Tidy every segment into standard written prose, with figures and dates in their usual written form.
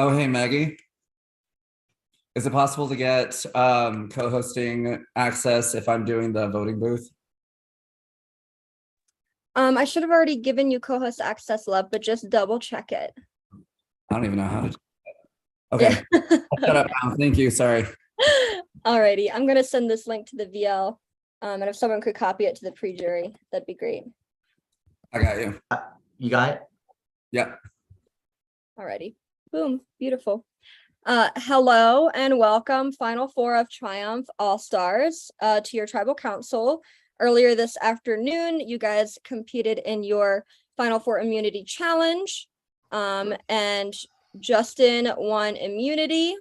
Oh, hey, Maggie. Is it possible to get co-hosting access if I'm doing the voting booth? I should have already given you co-host access, love, but just double check it. I don't even know how to do that. Okay. I'll shut up now. Thank you. Sorry. Alrighty, I'm gonna send this link to the VL. And if someone could copy it to the pre-jury, that'd be great. I got you. You got it? Yeah. Alrighty. Boom. Beautiful. Hello and welcome, Final Four of Triumph All-Stars, to your tribal council. Earlier this afternoon, you guys competed in your Final Four immunity challenge, and Justin won immunity.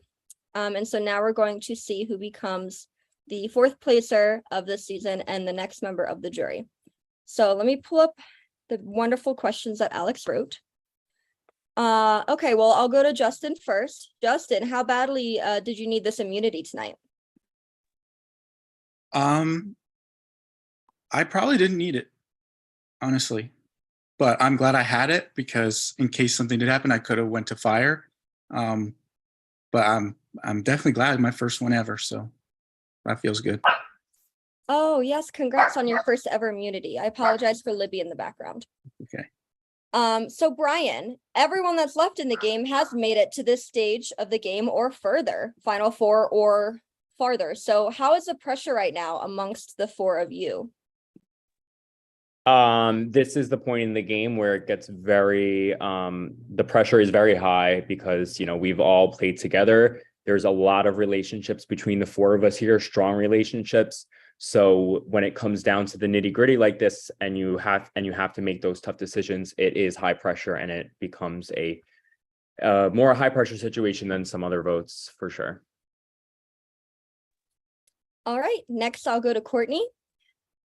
And so now we're going to see who becomes the fourth placer of this season and the next member of the jury. So let me pull up the wonderful questions that Alex wrote. Okay, well, I'll go to Justin first. Justin, how badly did you need this immunity tonight? I probably didn't need it, honestly, but I'm glad I had it because in case something did happen, I could have went to fire. But I'm definitely glad, my first one ever, so that feels good. Oh, yes, congrats on your first ever immunity. I apologize for Libby in the background. Okay. So Brian, everyone that's left in the game has made it to this stage of the game or further, Final Four or farther. So how is the pressure right now amongst the four of you? This is the point in the game where it gets very, the pressure is very high because, we've all played together. There's a lot of relationships between the four of us here, strong relationships. So when it comes down to the nitty gritty like this, and you have to make those tough decisions, it is high pressure and it becomes a more high pressure situation than some other votes for sure. All right, next I'll go to Courtney.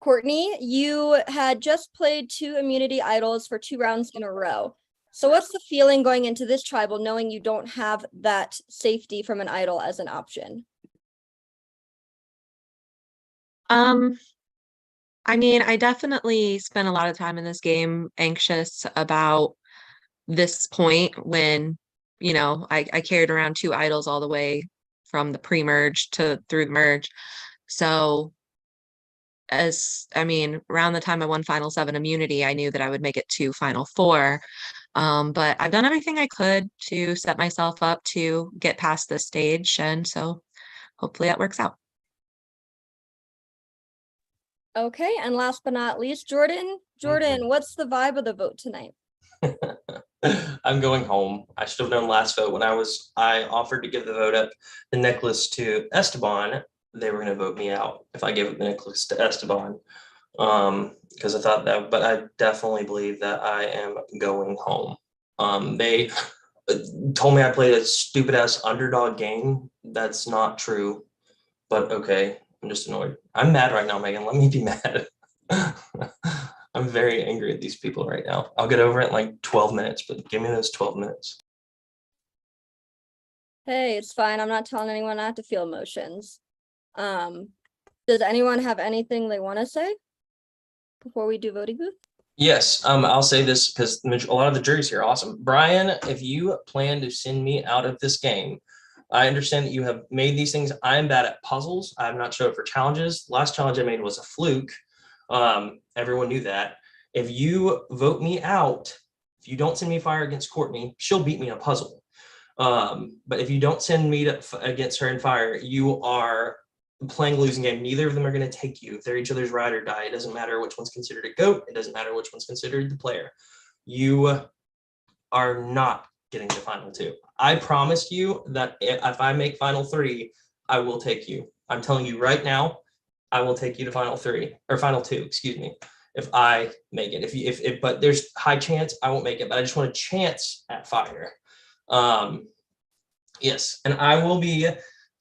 Courtney, you had just played 2 immunity idols for 2 rounds in a row. So what's the feeling going into this tribal knowing you don't have that safety from an idol as an option? I mean, I definitely spent a lot of time in this game anxious about this point when, I carried around 2 idols all the way from the pre-merge to through the merge. So around the time I won Final 7 immunity, I knew that I would make it to Final 4. But I've done everything I could to set myself up to get past this stage. And so hopefully that works out. Okay, and last but not least, Jordan. Jordan, what's the vibe of the vote tonight? I'm going home. I should have known last vote when I offered to give the vote up, the necklace to Esteban. They were going to vote me out if I gave up the necklace to Esteban. Because I thought that, but I definitely believe that I am going home. They told me I played a stupid ass underdog game. That's not true, but okay. I'm just annoyed. I'm mad right now, Megan. Let me be mad. I'm very angry at these people right now. I'll get over it in like 12 minutes, but give me those 12 minutes. Hey, it's fine. I'm not telling anyone not to feel emotions. Does anyone have anything they want to say before we do voting booth? Yes, I'll say this because a lot of the jury's here. Awesome. Brian, if you plan to send me out of this game, I understand that you have made these things. I am bad at puzzles. I'm not sure for challenges. Last challenge I made was a fluke. Everyone knew that. If you vote me out, if you don't send me fire against Courtney, she'll beat me in a puzzle. But if you don't send me against her in fire, you are playing a losing game. Neither of them are going to take you. If they're each other's ride or die, it doesn't matter which one's considered a GOAT. It doesn't matter which one's considered the player. You are not getting to Final 2. I promised you that if I make Final 3, I will take you. I'm telling you right now, I will take you to Final 3 or Final 2, excuse me, if I make it. But there's high chance I won't make it, but I just want a chance at fire. Yes, and I will be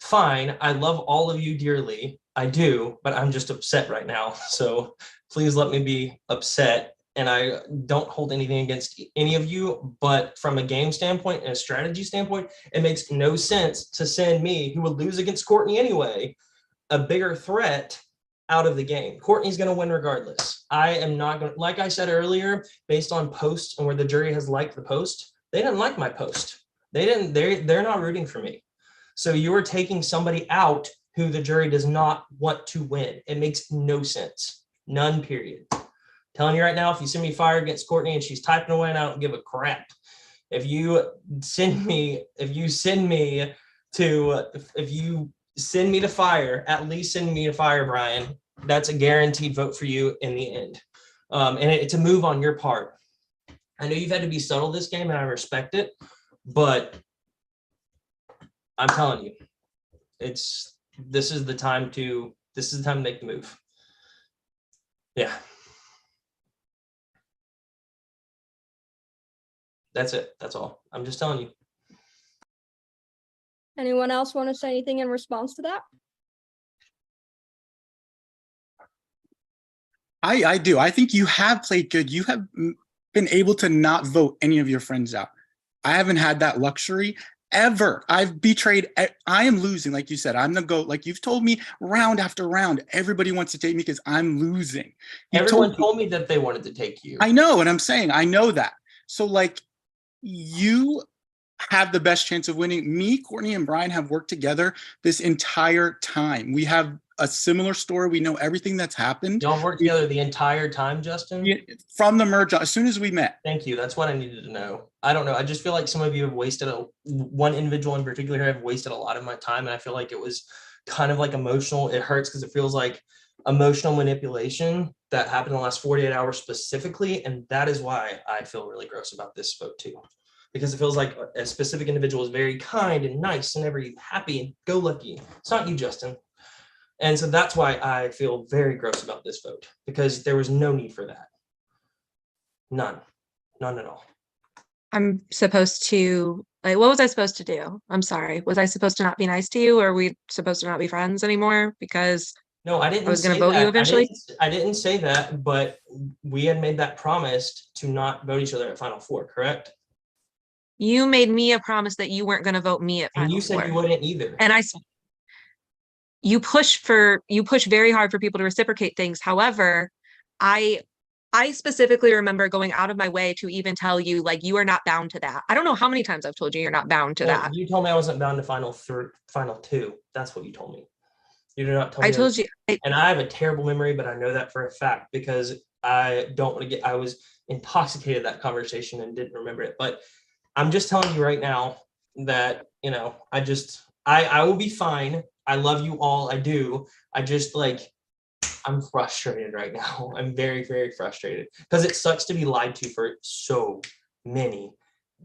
fine. I love all of you dearly. I do, but I'm just upset right now. So please let me be upset. And I don't hold anything against any of you, but from a game standpoint and a strategy standpoint, it makes no sense to send me, who would lose against Courtney anyway, a bigger threat out of the game. Courtney's going to win regardless. I am not going to, like I said earlier, based on posts and where the jury has liked the post, they didn't like my post. They're not rooting for me. So you're taking somebody out who the jury does not want to win. It makes no sense. None, period. Telling you right now, if you send me fire against Courtney and she's typing away and I don't give a crap. If you send me to fire, at least send me to fire, Brian. That's a guaranteed vote for you in the end. And it's a move on your part. I know you've had to be subtle this game and I respect it, but I'm telling you, this is the time to make the move. Yeah. That's it. That's all. I'm just telling you. Anyone else want to say anything in response to that? I do. I think you have played good. You have been able to not vote any of your friends out. I haven't had that luxury ever. I've betrayed. I am losing, like you said. I'm the GOAT. Like you've told me round after round, everybody wants to take me because I'm losing. Everyone told me that they wanted to take you. I know what I'm saying. I know that. So like you have the best chance of winning. Me, Courtney, and Brian have worked together this entire time. We have a similar story. We know everything that's happened. Y'all worked together the entire time, Justin? From the merge, as soon as we met. Thank you. That's what I needed to know. I don't know. I just feel like some of you have wasted one individual in particular have wasted a lot of my time. And I feel like it was kind of like emotional. It hurts because it feels like emotional manipulation that happened in the last 48 hours specifically. And that is why I feel really gross about this vote too. Because it feels like a specific individual is very kind and nice and very happy and go lucky. It's not you, Justin. And so that's why I feel very gross about this vote, because there was no need for that. None at all. I'm supposed to, like, what was I supposed to do? I'm sorry. Was I supposed to not be nice to you, or are we supposed to not be friends anymore? Because No, I didn't. I was going say to vote that. you eventually. I didn't say that, but we had made that promise to not vote each other at Final Four, correct? You made me a promise that you weren't going to vote me at And Final you said Four. you wouldn't either. And you push very hard for people to reciprocate things. However, I specifically remember going out of my way to even tell you, like, you are not bound to that. I don't know how many times I've told you you're not bound to Well, that. you told me I wasn't bound to Final Two. That's what you told me. You did not tell me. I told you. And I have a terrible memory, but I know that for a fact because I don't want to I was intoxicated that conversation and didn't remember it. But I'm just telling you right now that, I will be fine. I love you all. I do. I'm frustrated right now. I'm very, very frustrated because it sucks to be lied to for so many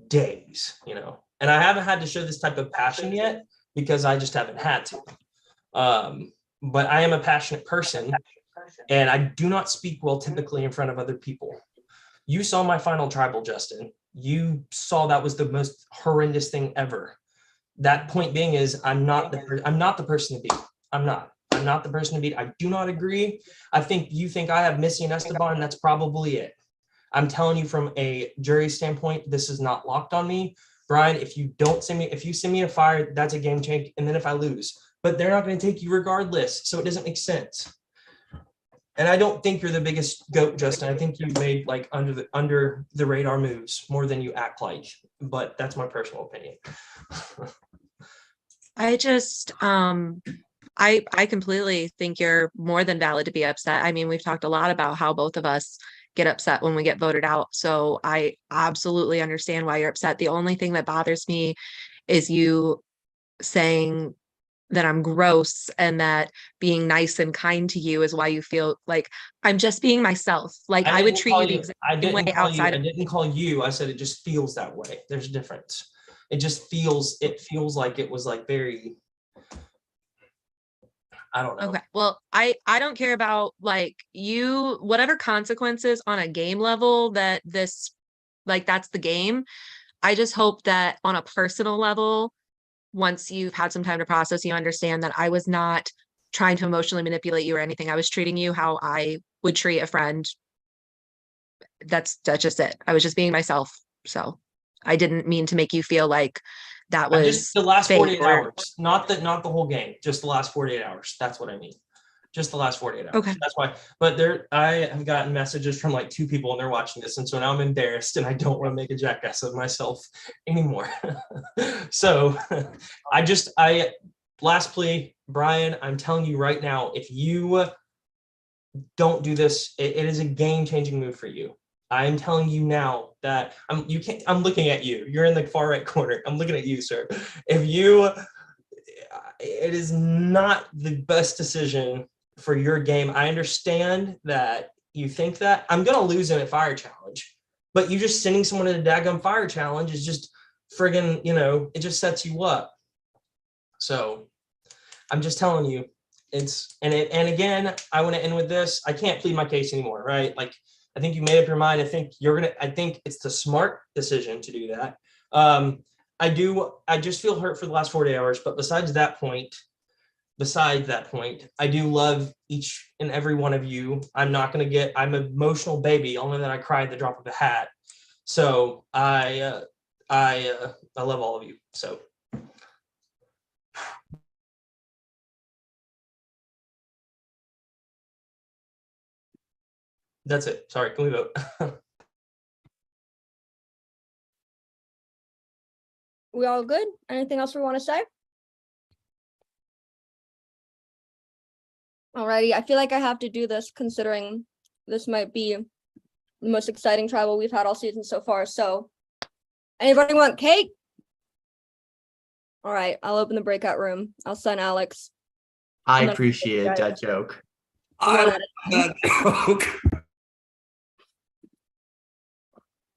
days, and I haven't had to show this type of passion yet because I just haven't had to. But I am a passionate person and I do not speak well typically in front of other people. You saw my final tribal, Justin. You saw that was the most horrendous thing ever. That point being is I'm not the person to beat. I'm not the person to beat. I do not agree. I think you think I have Missy and Esteban, and that's probably it. I'm telling you from a jury standpoint, this is not locked on me. Brian, if you send me a fire, that's a game change. And then if I lose, but they're not going to take you regardless. So it doesn't make sense. And I don't think you're the biggest GOAT, Justin. I think you've made like under the radar moves more than you act like, but that's my personal opinion. I just, I completely think you're more than valid to be upset. I mean, we've talked a lot about how both of us get upset when we get voted out. So I absolutely understand why you're upset. The only thing that bothers me is you saying that I'm gross and that being nice and kind to you is why you feel like I'm just being myself. Like I would treat you the exact same way outside. I didn't call you. I said it just feels that way. There's a difference. It feels like it was like very, I don't know. Okay. Well, I don't care about like you, whatever consequences on a game level that this, like, that's the game. I just hope that on a personal level, once you've had some time to process, you understand that I was not trying to emotionally manipulate you or anything. I was treating you how I would treat a friend. That's just it. I was just being myself. So I didn't mean to make you feel like that was just the last fake 48 hours, not the whole game, just the last 48 hours. That's what I mean. just the last 48 hours. Okay. That's why. But I have gotten messages from like 2 people and they're watching this. And so now I'm embarrassed and I don't want to make a jackass of myself anymore. So last plea, Brian, I'm telling you right now, if you don't do this, it is a game-changing move for you. I'm telling you now that I'm looking at you. You're in the far right corner. I'm looking at you, sir. It is not the best decision for your game. I understand that you think that I'm gonna lose in a fire challenge, but you just sending someone in a daggum fire challenge is just friggin', it just sets you up. So I'm just telling you, and again, I want to end with this. I can't plead my case anymore, right? Like, I think you made up your mind. I think it's the smart decision to do that. I just feel hurt for the last 40 hours, but besides that point, I do love each and every one of you. I'm an emotional baby. I'll know that I cried at the drop of a hat. So I love all of you. So. That's it. Sorry, can we vote? We all good? Anything else we want to say? Alrighty, I feel like I have to do this considering this might be the most exciting tribal we've had all season so far. So, anybody want cake? All right, I'll open the breakout room. I'll send Alex. I And then- appreciate that joke. I Got love that joke.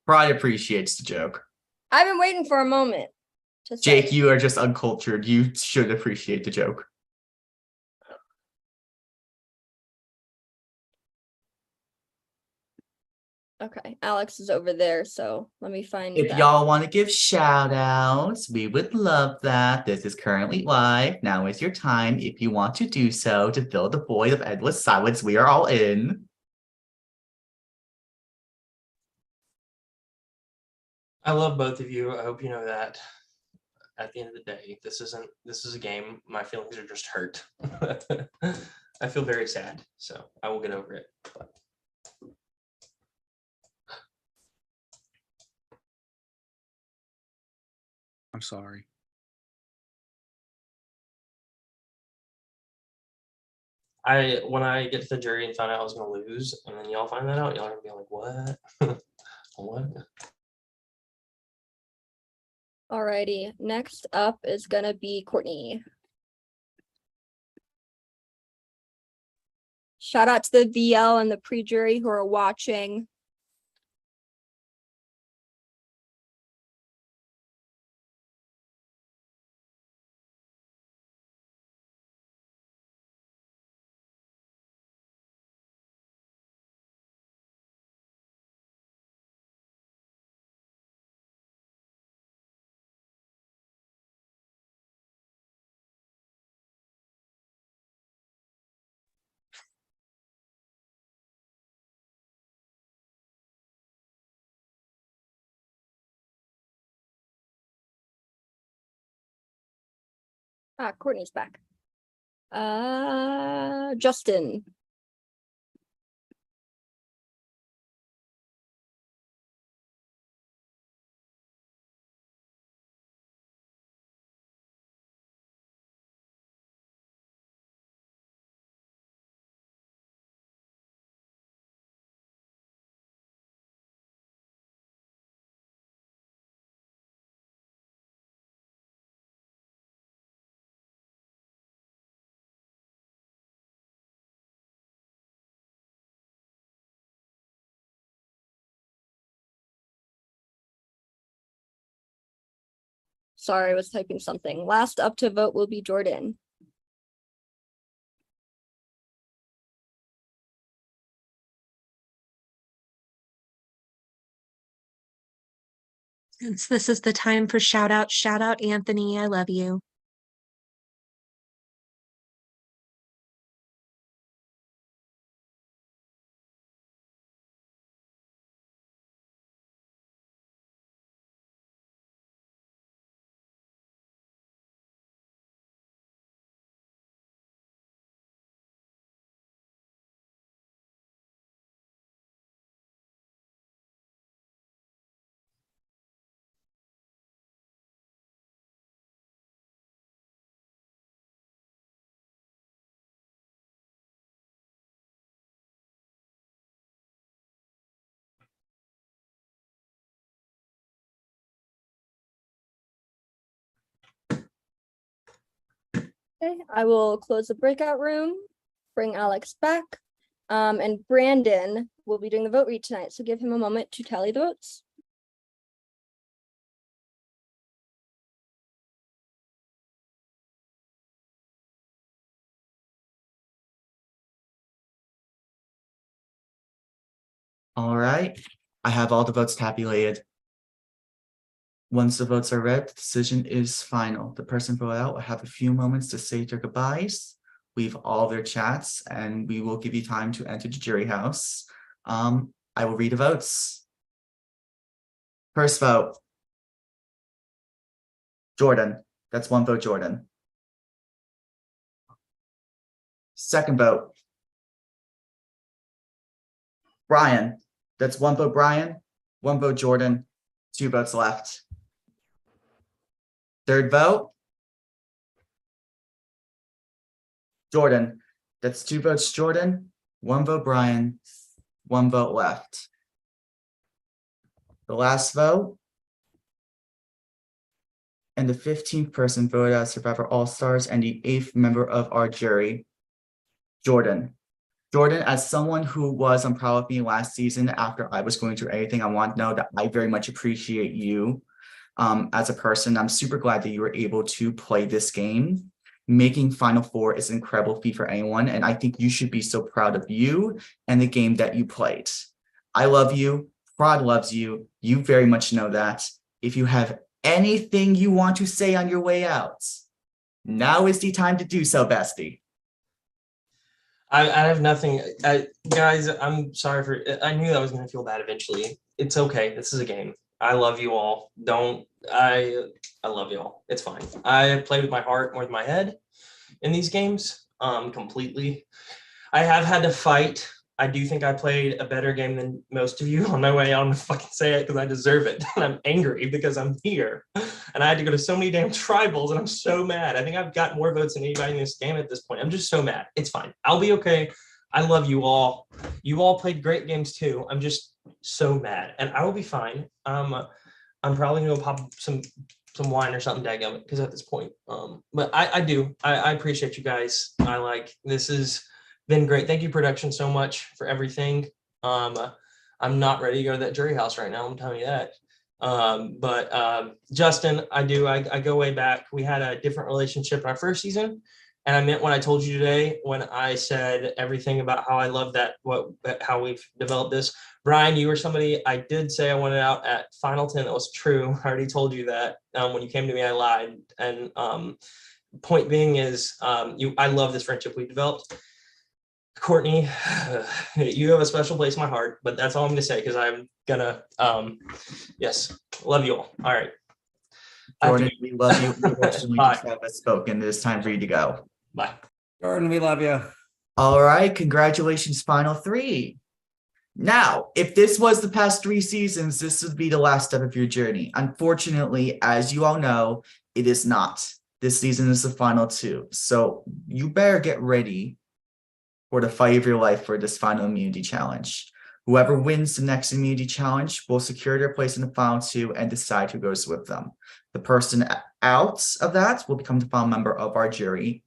Pride appreciates the joke. I've been waiting for a moment to say. Jake, you are just uncultured. You should appreciate the joke. Okay, Alex is over there, so let me find If that. y'all want to give shout outs, we would love that. This is currently live. Now is your time if you want to do so to fill the void of endless silence we are all in. I love both of you. I hope you know that. At the end of the day, this is a game. My feelings are just hurt. I feel very sad, so I will get over it. But. I'm sorry. When I get to the jury and find out I was gonna lose, and then y'all find that out, y'all are gonna be like, what? What? Alrighty, next up is gonna be Courtney. Shout out to the VL and the pre-jury who are watching. Ah, Courtney's back. Justin. Sorry, I was typing something. Last up to vote will be Jordan. Since this is the time for shout out Anthony. I love you. Okay, I will close the breakout room, bring Alex back. And Brandon will be doing the vote read tonight, so give him a moment to tally the votes. All right, I have all the votes tabulated. Once the votes are read, the decision is final. The person voted out will have a few moments to say their goodbyes, leave all their chats, and we will give you time to enter the jury house. I will read the votes. First vote. Jordan, that's 1 vote, Jordan. Second vote. Brian, that's 1 vote, Brian, 1 vote, Jordan, 2 votes left. Third vote. Jordan, that's 2 votes, Jordan, 1 vote, Brian, 1 vote left. The last vote. And the 15th person voted as Survivor All-Stars and the 8th member of our jury, Jordan. Jordan, as someone who was on Proud of Me last season, after I was going through everything, I want to know that I very much appreciate you as a person. I'm super glad that you were able to play this game. Making Final Four is an incredible feat for anyone, and I think you should be so proud of you and the game that you played. I love you. Prod loves you. You very much know that. If you have anything you want to say on your way out, now is the time to do so, bestie. I have nothing. Guys, I'm sorry for. I knew I was going to feel bad eventually. It's okay. This is a game. I love you all. I love you all. It's fine. I play with my heart more than my head in these games. Completely. I have had to fight. I do think I played a better game than most of you on my way out. I'm gonna fucking say it because I deserve it. And I'm angry because I'm here. And I had to go to so many damn tribals and I'm so mad. I think I've got more votes than anybody in this game at this point. I'm just so mad. It's fine. I'll be okay. I love you all. You all played great games too. I'm just so mad. And I will be fine. I'm probably gonna pop some wine or something daggum because at this point. But I appreciate you guys. This has been great. Thank you, production, so much for everything. I'm not ready to go to that jury house right now. I'm telling you that. But Justin, I go way back. We had a different relationship in our first season. And I meant what I told you today when I said everything about how I love how we've developed this. Brian, you were somebody I did say I wanted out at Final 10. That was true. I already told you that. When you came to me, I lied. And point being is, I love this friendship we developed. Courtney, you have a special place in my heart, but that's all I'm gonna say because I'm gonna, yes, love you all. All right. Jordan, we love you. We Bye. just have spoken. It is time for you to go. Bye. Jordan, we love you. All right, congratulations, Final 3. Now, if this was the past 3 seasons, this would be the last step of your journey. Unfortunately, as you all know, it is not. This season is the final 2. So you better get ready for the fight of your life for this final immunity challenge. Whoever wins the next immunity challenge will secure their place in the final 2 and decide who goes with them. The person out of that will become the final member of our jury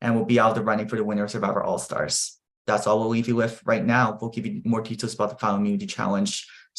and will be out of the running for the winner of Survivor All-Stars. That's all we'll leave you with right now. We'll give you more details about the final immunity challenge